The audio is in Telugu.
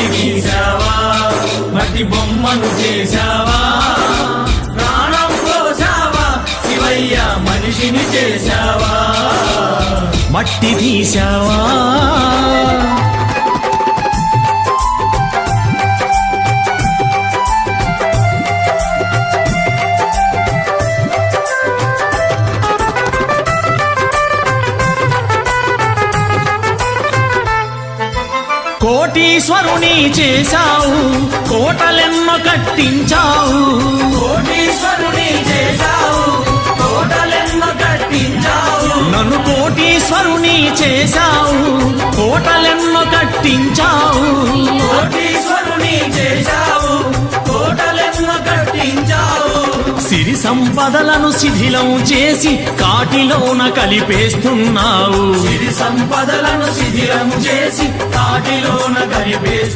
మట్టి తీసావా మట్టి బొమ్మను చేశావా ప్రాణం పోసావా శివయ్య మనిషిని చేశావా మట్టి తీసావా కోటీశ్వరుని చేశావు కోటలెన్నో కట్టించావు కోటీశ్వరుని చేశావు కోటలెన్నో కట్టించావు నన్ను కోటీశ్వరుని చేశావు కోటలెన్నో కట్టించావు కోటీశ్వరుని చేశావు కోటలెన్నో కట్టించావు సిరి సంపదలను శిథిలం చేసి కాటిలోన కలిపేస్తున్నావు సిరి సంపదలను శిథిలం చేసి కాటిలోన కలిపేస్తున్నావు